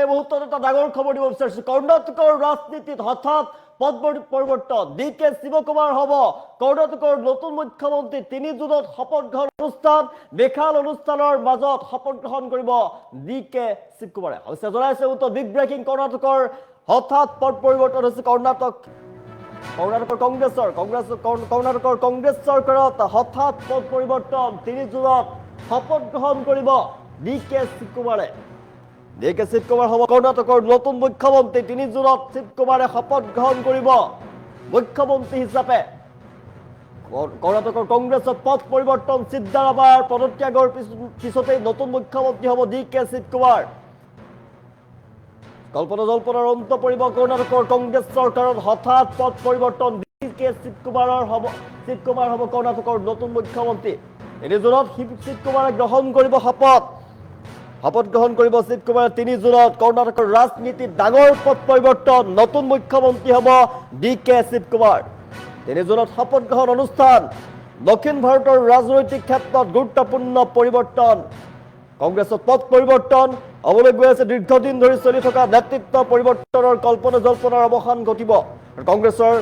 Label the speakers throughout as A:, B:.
A: এই মুহূৰ্তত এটা ডাঙৰ খবৰ দিব বিচাৰিছো। কৰ্ণাটকৰ ৰাজনীতিত হঠাৎ পদ পৰিৱৰ্তন। ডি কে শিৱকুমাৰ হ'ব কৰ্ণাটকৰ নতুন মুখ্যমন্ত্ৰী। 3 জুনত শপত গ্ৰহণ অনুষ্ঠান, বিশাল অনুষ্ঠানৰ মাজত শপত গ্ৰহণ কৰিব ডি কে শিৱকুমাৰে। অৱশ্যে জনাইছে বিগ ব্ৰেকিং, কৰ্ণাটকৰ হঠাৎ পদ পৰিৱৰ্তন হৈছে। কৰ্ণাটকৰ কংগ্ৰেছ চৰকাৰত হঠাৎ পদ পৰিৱৰ্তন। 3 জুনত শপত গ্ৰহণ কৰিব ডি কে শিৱকুমাৰে। ডি কে শিৱকুমাৰ হ'ব কৰ্ণাটকৰ নতুন মুখ্যমন্ত্ৰী। 3 জুনত শিৱকুমাৰে শপত গ্ৰহণ কৰিব মুখ্যমন্ত্ৰী হিচাপে। কৰ্ণাটকৰ কংগ্ৰেছত পদ পৰিৱৰ্তন, সিদ্ধাৰামায়াৰ পদত্যাগৰ পিছতেই নতুন মুখ্যমন্ত্ৰী হ'ব ডি কে শিৱকুমাৰ। কল্পনা জল্পনাৰ অন্ত পৰিব কৰ্ণাটকৰ কংগ্ৰেছ চৰকাৰত হঠাৎ পদ পৰিৱৰ্তন। ডি কে শিৱকুমাৰ হ'ব কৰ্ণাটকৰ নতুন মুখ্যমন্ত্ৰী। 3 জুনত শিৱকুমাৰে গ্ৰহণ কৰিব শপত গ্ৰহণ কৰিব শিৱকুমাৰে। 3 জুনত কৰ্ণাটকৰ ৰাজনীতিত ডাঙৰ পদ পৰিৱৰ্তন, নতুন মুখ্যমন্ত্ৰী হ'ব ডি কে শিৱকুমাৰ। 3 জুনত শপত গ্ৰহণ অনুষ্ঠান। দক্ষিণ ভাৰতৰ ৰাজনৈতিক ক্ষেত্ৰত গুৰুত্বপূৰ্ণ পৰিৱৰ্তন। কংগ্ৰেছত পদ পৰিৱৰ্তন হ'বলৈ গৈ আছে। দীৰ্ঘদিন ধৰি চলি থকা নেতৃত্ব পৰিৱৰ্তনৰ কল্পনা জল্পনাৰ অৱসান ঘটিব। কংগ্ৰেছৰ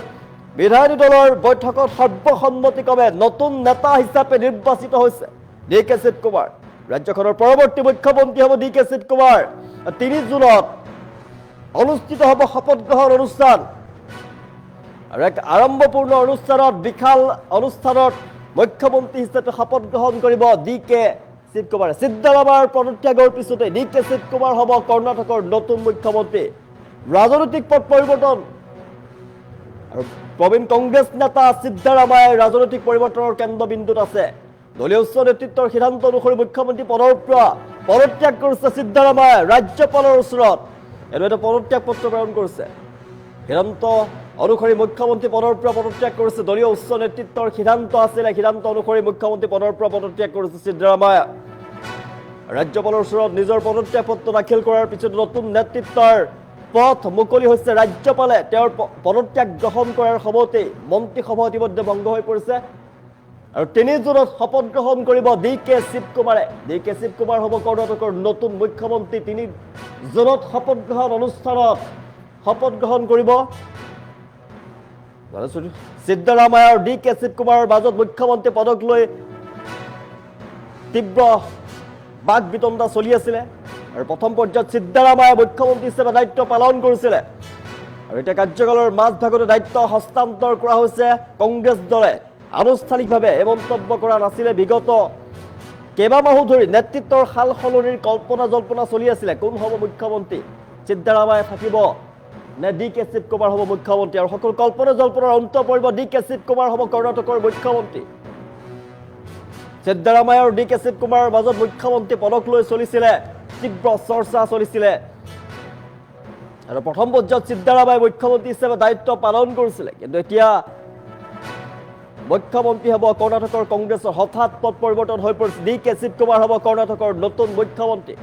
A: বিধায়িনী দলৰ বৈঠকত সৰ্বসন্মতিক্ৰমে নতুন নেতা হিচাপে নিৰ্বাচিত হৈছে ডি কে শিৱকুমাৰ। ৰাজ্যখনৰ পৰৱৰ্তী মুখ্যমন্ত্ৰী হ'ব ডি কে শিৱকুমাৰ। 3 জুনত অনুষ্ঠিত হ'ব শপত গ্ৰহণ অনুষ্ঠান আৰু এক আৰম্ভপূৰ্ণ অনুষ্ঠানত, বিশাল অনুষ্ঠানত মুখ্যমন্ত্ৰী হিচাপে শপত গ্ৰহণ কৰিব ডি কে শিৱকুমাৰে। সিদ্ধাৰামায়াৰ পদত্যাগৰ পিছতে ডি কে শিৱকুমাৰ হ'ব কৰ্ণাটকৰ নতুন মুখ্যমন্ত্ৰী। ৰাজনৈতিক পদ পৰিৱৰ্তন আৰু প্ৰবীণ কংগ্ৰেছ নেতা সিদ্ধাৰামায়াই ৰাজনৈতিক পৰিৱৰ্তনৰ কেন্দ্ৰবিন্দুত আছে। দলীয় উচ্চ নেতৃত্বৰ সিদ্ধান্ত অনুসৰি মুখ্যমন্ত্ৰী পদৰ পৰা পদত্যাগ কৰিছে সিদ্ধাৰামায়াই। ৰাজ্যপালৰ ওচৰত এটা পদত্যাগ পত্ৰ প্ৰেৰণ কৰিছে। সিদ্ধান্ত অনুসৰি মুখ্যমন্ত্ৰী পদৰ পৰা পদত্যাগ কৰিছে। দলীয় উচ্চ নেতৃত্বৰ সিদ্ধান্ত আছিলে, সিদ্ধান্ত অনুসৰি মুখ্যমন্ত্ৰী পদৰ পৰা পদত্যাগ কৰিছে সিদ্ধাৰামায়া। ৰাজ্যপালৰ ওচৰত নিজৰ পদত্যাগ পত্ৰ দাখিল কৰাৰ পিছত নতুন নেতৃত্বৰ পথ মুকলি হৈছে। ৰাজ্যপালে তেওঁৰ পদত্যাগ গ্ৰহণ কৰাৰ সময়তেই মন্ত্ৰীসভা ইতিমধ্যে ভংগ হৈ পৰিছে আৰু 3 জুনত শপত গ্ৰহণ কৰিব ডি কে শিৱকুমাৰে। ডি কে শিৱকুমাৰ হ'ব কৰ্ণাটকৰ নতুন মুখ্যমন্ত্ৰী। 3 জুনত শপত গ্ৰহণ অনুষ্ঠানত শপত গ্ৰহণ কৰিব সিদ্ধাৰামায়া আৰু ডি কে শিৱকুমাৰৰ মাজত মুখ্যমন্ত্ৰী পদক লৈ তীব্ৰ বাক বিতণ্ডা চলি আছিলে আৰু প্ৰথম পৰ্যায়ত সিদ্ধাৰামায়াই মুখ্যমন্ত্ৰী হিচাপে দায়িত্ব পালন কৰিছিলে আৰু এতিয়া কাৰ্যকালৰ মাজভাগতে দায়িত্ব হস্তান্তৰ কৰা হৈছে। কংগ্ৰেছ দলে আনুষ্ঠানিকভাৱে এই মন্তব্য কৰা নাছিলে। বিগত কেইবামাহো ধৰি নেতৃত্বৰ সাল সলনিৰ কল্পনা জল্পনা চলি আছিলে। কোন হ'ব মুখ্যমন্ত্ৰী? সিদ্ধাৰামায়া থাকিব নে ডি কে শিৱকুমাৰ হ'ব মুখ্যমন্ত্ৰী? আৰু সকলো কল্পনা জল্পনাৰ অন্ত পৰিব। ডি কে শিৱকুমাৰ হ'ব কৰ্ণাটকৰ মুখ্যমন্ত্ৰী। সিদ্ধাৰামায়া আৰু ডি কে শিৱকুমাৰৰ মাজত মুখ্যমন্ত্ৰী পদক লৈ চলিছিলে তীব্ৰ চৰ্চা চলিছিলে আৰু প্ৰথম পৰ্যায়ত সিদ্ধাৰামায়াই মুখ্যমন্ত্ৰী হিচাপে দায়িত্ব পালন কৰিছিলে। কিন্তু এতিয়া মুখ্যমন্ত্ৰী হ'ব কৰ্ণাটকৰ কংগ্ৰেছৰ হঠাৎ পদ পৰিৱৰ্তন হৈ পৰিছে। ডি কে শিৱকুমাৰ হ'ব কৰ্ণাটকৰ নতুন মুখ্যমন্ত্ৰী।